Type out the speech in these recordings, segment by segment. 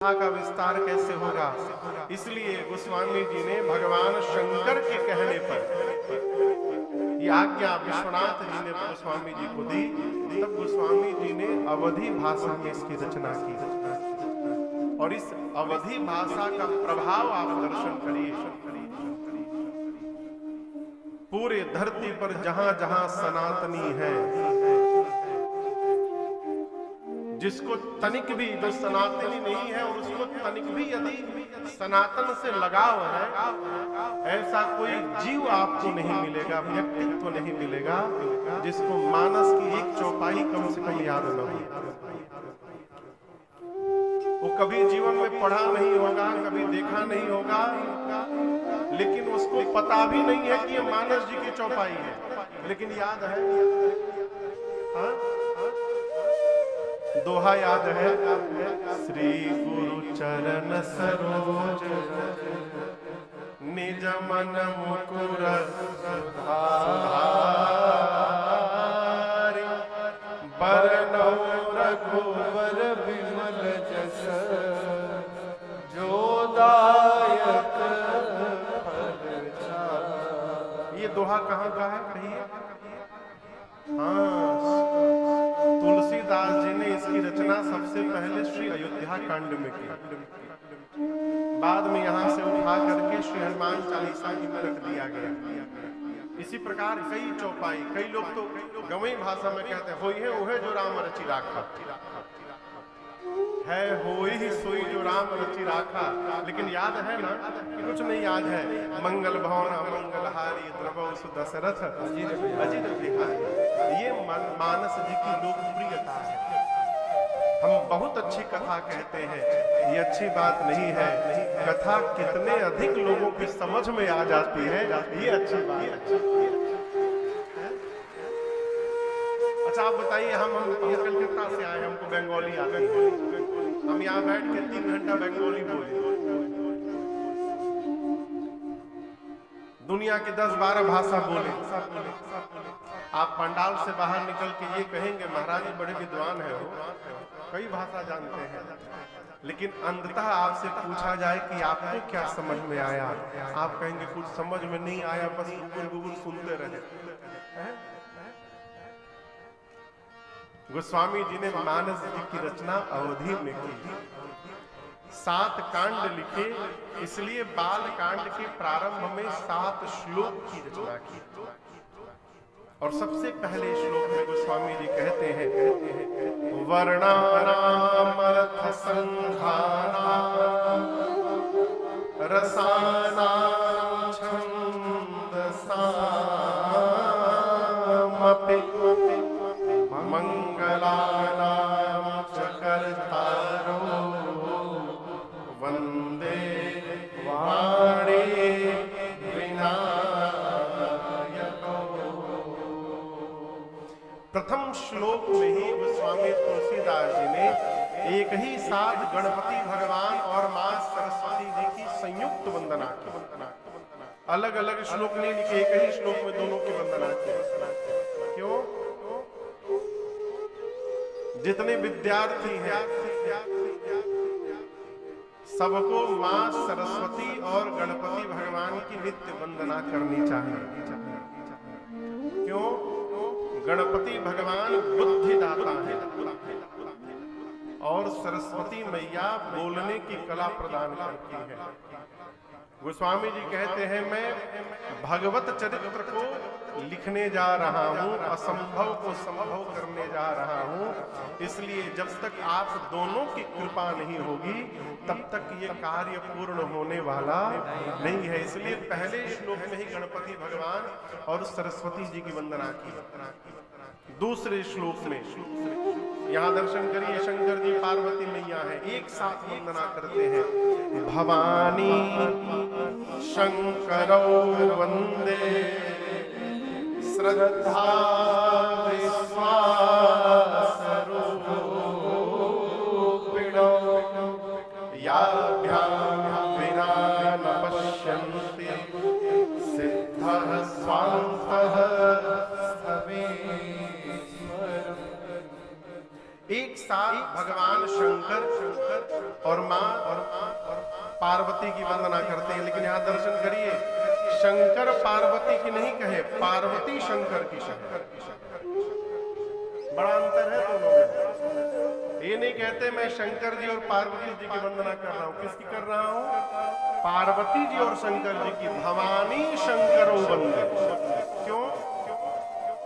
का विस्तार कैसे होगा। इसलिए गोस्वामी जी ने भगवान शंकर के कहने पर ये आज्ञा विश्वनाथ जी ने गोस्वामी जी को दी। तब गोस्वामी जी ने अवधी भाषा में इसकी रचना की और इस अवधी भाषा का प्रभाव आप दर्शन करिए। पूरे धरती पर जहां जहां सनातनी है, जिसको तनिक भी, जो सनातनी नहीं है और उसको तनिक भी यदि सनातन से लगाव है, ऐसा कोई जीव आपको नहीं मिलेगा, व्यक्तित्व नहीं मिलेगा जिसको मानस की एक चौपाई कम से कम याद न हो। वो कभी जीवन में पढ़ा नहीं होगा, कभी देखा नहीं होगा, लेकिन उसको पता भी नहीं है कि ये मानस जी की चौपाई है, लेकिन याद है। हाँ? दोहा याद है, श्री गुरु चरण सरोज निज मन मुकुर सुधारि बरनौ रघुवर विमल जस जो दायक फल चारि। ये दोहा कहाँ का है कहिए? हाँ, तुलसीदास जी ने इसकी रचना सबसे पहले श्री अयोध्या कांड में की, बाद में यहाँ से उठा करके श्री हनुमान चालीसा जी में रख दिया गया। इसी प्रकार कई चौपाई, कई लोग तो गवई भाषा में कहते हैं, होई है ओहे जो राम रचि राखा है, होई ही सोई जो राम रचि राखा। लेकिन याद है ना कि कुछ नहीं याद है। मंगल भवन अमंगलहारी द्रवौ सुदशरथ अजित बिहारी। ये मानस जी की लोकप्रियता है। हम बहुत अच्छी कथा कहते हैं, ये अच्छी बात नहीं है। कथा कितने अधिक लोगों की समझ में आ जाती है, ये अच्छी बात है। अच्छा आप बताइए, हम कलकत्ता से आए, हमको बंगाली आते हैं, हम यहाँ बैठ के 3 घंटा बंगाली बोले, दुनिया की 10-12 भाषा बोले, आप पंडाल से बाहर निकल के ये कहेंगे महाराज जी बड़े विद्वान है, वो कई भाषा जानते हैं, लेकिन अंततः आपसे पूछा जाए कि आपको क्या समझ में आया, आप कहेंगे कुछ समझ में नहीं आया, बस गुगुल सुनते रहे। गोस्वामी जी ने मानस जी की रचना अवधि में की, 7 कांड लिखे, इसलिए बाल कांड के प्रारंभ में 7 श्लोक की रचना की। और सबसे पहले श्लोक में गोस्वामी जी कहते हैं, वर्णानाम अर्थ संधानाम रसानाम छंदसाम मंगलानाम च कर्तारो वंदे वाणी प्रथम श्लोक में ही गोस्वामी तुलसीदास जी ने एक ही साथ गणपति भगवान और मां सरस्वती जी की संयुक्त वंदना की। अलग अलग श्लोक नहीं लिखे, एक ही श्लोक में दोनों की वंदना की। क्यों? जितने विद्यार्थी हैं सबको मां सरस्वती और गणपति भगवान की नित्य वंदना करनी चाहिए। क्यों? गणपति भगवान बुद्धिदाता है और सरस्वती मैया बोलने की कला प्रदान करती है। गोस्वामी जी कहते हैं, मैं भगवत चरित्र को लिखने जा रहा हूँ, असंभव को संभव करने जा रहा हूँ, इसलिए जब तक आप दोनों की कृपा नहीं होगी तब तक ये कार्य पूर्ण होने वाला नहीं है। इसलिए पहले श्लोक में ही गणपति भगवान और सरस्वती जी की वंदना की। दूसरे श्लोक में यहाँ दर्शन करिए, शंकर जी पार्वती मैया है, एक साथ वंदना करते हैं, भवानी शंकरौ वंदे श्रद्धा विश्वास रूपिणौ याभ्यां विना न पश्यन्ति सिद्धः स्वान्तः स्थवेश्वरम्। एक साथ भगवान शंकर और माँ पार्वती की वंदना करते हैं। लेकिन यहाँ दर्शन करिए, शंकर पार्वती की नहीं कहे, पार्वती शंकर की शंकर। बड़ा अंतर है दोनों में। ये नहीं कहते मैं शंकर जी और पार्वती जी की वंदना कर रहा हूँ। किसकी कर रहा हूँ? पार्वती जी और शंकर जी की। भवानी शंकरो वंदे। क्यों?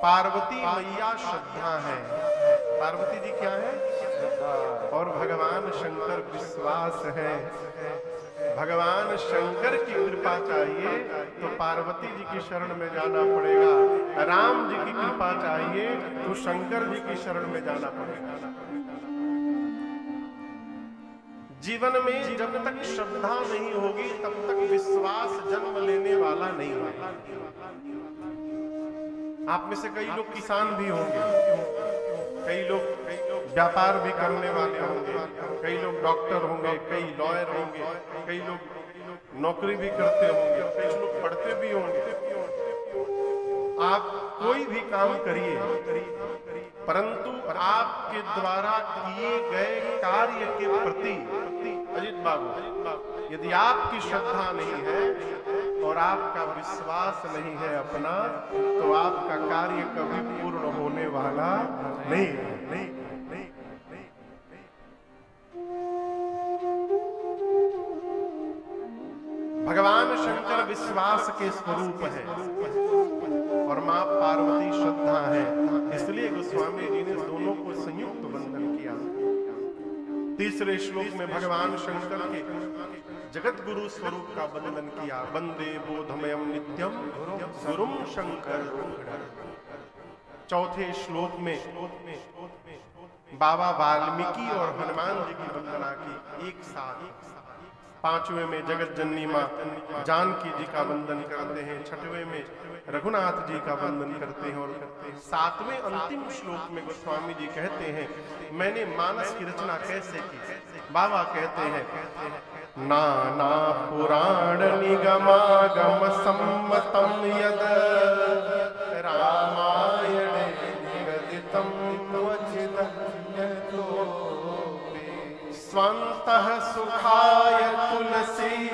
पार्वती मैया श्रद्धा है। पार्वती जी क्या है? और भगवान शंकर विश्वास है। भगवान शंकर की कृपा चाहिए तो पार्वती जी की शरण में जाना पड़ेगा। राम जी की कृपा चाहिए तो शंकर जी की शरण में जाना पड़ेगा। जीवन में जब तक श्रद्धा नहीं होगी तब तक विश्वास जन्म लेने वाला नहीं होगा। आप में से कई लोग किसान भी होंगे, कई लोग व्यापार भी करने वाले होंगे, कई लोग डॉक्टर होंगे, कई लॉयर होंगे, कई लोग नौकरी भी करते होंगे, कई लोग पढ़ते भी होंगे। आप कोई भी काम करिए, परंतु आपके द्वारा किए गए कार्य के प्रति अजीत बाबू, यदि आपकी श्रद्धा नहीं है और आपका विश्वास नहीं है अपना, तो आपका कार्य कभी पूर्ण होने वाला नहीं है। भगवान शंकर विश्वास के स्वरूप है और मां पार्वती श्रद्धा है। इसलिए गोस्वामी जी ने दोनों को संयुक्त वंदन किया। तीसरे श्लोक में भगवान शंकर के जगत गुरु स्वरूप का वंदन किया। वंदे बोधमयम नित्यम गुरुम शंकर। चौथे श्लोक में बाबा वाल्मीकि और हनुमान जी की वंदना की एक साथ। पांचवें में जगत जननी मां जानकी जी का वंदन करते हैं। छठवें में रघुनाथ जी का वंदन करते हैं। और सातवें अंतिम श्लोक में गोस्वामी जी कहते हैं, मैंने मानस की रचना कैसे की। बाबा कहते हैं, नाना पुराण निगमागम सम्मतम यद रामायण निगदितम स्वन्तः सुखाय तुलसी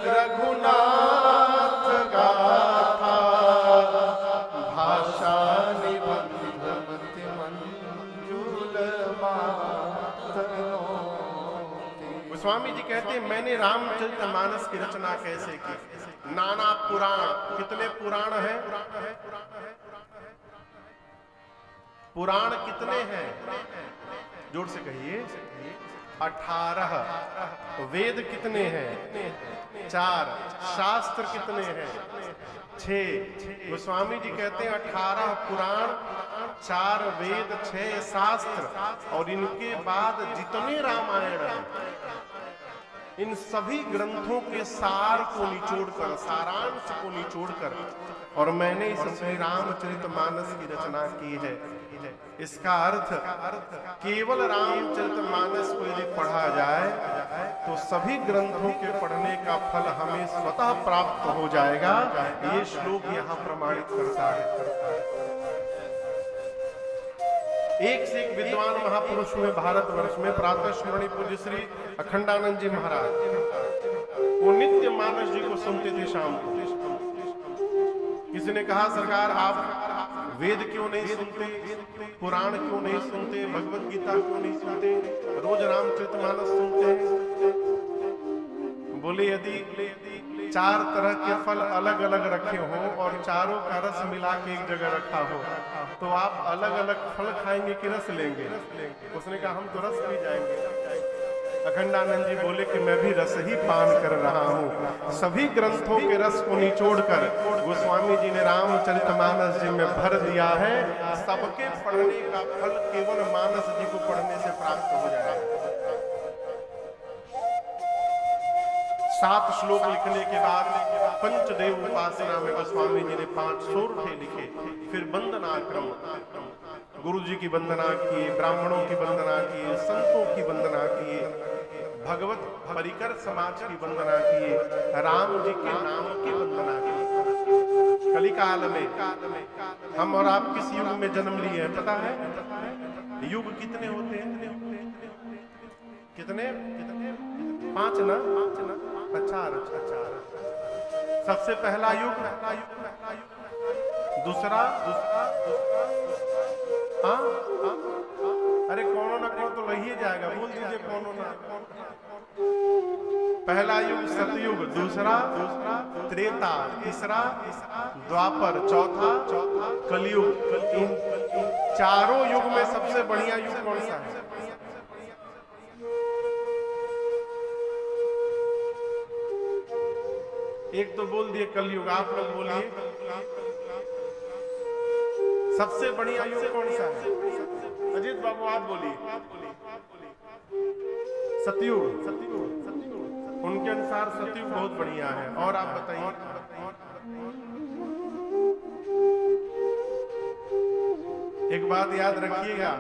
रघुनाथ गाथा भाषा निबंधमति मंजुल मातनो। गोस्वामी जी कहते हैं, मैंने रामचरितमानस की रचना कैसे की। नाना पुराण, कितने पुराण हैं? पुराण कितने हैं? जोर से कहिए। 18। वेद कितने हैं? 4। शास्त्र कितने हैं? 6। गोस्वामी जी कहते हैं 18 पुराण, 4 वेद, 6 शास्त्र और इनके बाद जितने रामायण हैं, इन सभी ग्रंथों के सार को निचोड़कर, सारांश को निचोड़कर और मैंने इस श्री रामचरितमानस की रचना की है। इसका अर्थ केवल रामचरितमानस को यदि पढ़ा जाए तो सभी ग्रंथों के पढ़ने का फल हमें स्वतः प्राप्त हो जाएगा। ये श्लोक यहाँ प्रमाणित करता है। एक से एक विद्वान महापुरुष हुए भारतवर्ष में। प्रातः स्मरणीय पूज्य श्री अखंडानंद जी महाराज, वो नित्य मानस जी को सुनते थे शाम को। किसी ने कहा, सरकार आप वेद क्यों नहीं सुनते, पुराण क्यों नहीं सुनते, भगवत गीता क्यों नहीं सुनते, रोज रामचरितमानस सुनते हैं? बोले, यदि 4 तरह के फल अलग अलग रखे हों और चारों का रस मिला के एक जगह रखा हो तो आप अलग अलग फल खाएंगे कि रस लेंगे? उसने कहा, हम तो रस पी जाएंगे। अखंडानंद जी बोले कि मैं भी रस ही पान कर रहा हूँ। सभी ग्रंथों के रस को निचोड़कर गोस्वामी जी ने रामचरितमानस जी में भर दिया है। सबके पढ़ने का फल केवल मानस जी को पढ़ने से प्राप्त हो जाएगा। 7 श्लोक लिखने के बाद पंचदेव उपासना में गोस्वामी जी ने 5 सोरठे लिखे। फिर वंदना क्रम, गुरु जी की वंदना किए, ब्राह्मणों की वंदना किए, संतों की वंदना किए, भगवत परिकर समाज की वंदना किए, राम जी के नाम की वंदना की। कलिकाल में हम और आप किस युग में जन्म लिए हैं पता है? युग कितने होते हैं? कितने? 5 ना? 4। सबसे पहला युग, दूसरा, हाँ, अरे कौन ना कौन तो लही जाएगा, बोल दीजिए कौन ना। पहला युग सतयुग, दूसरा त्रेता, तीसरा द्वापर, चौथा कलयुग। इन चारों युग में सबसे बढ़िया युग कौन सा है? एक तो बोल दिए कलयुग, आप लोग बोलिए सबसे बढ़िया युग कौन सा है? अजीत बाबू आप बोलिए। सतयुग। उनके अनुसार सतयुग बहुत बढ़िया है। और आप बताइए। एक बात याद रखिएगा,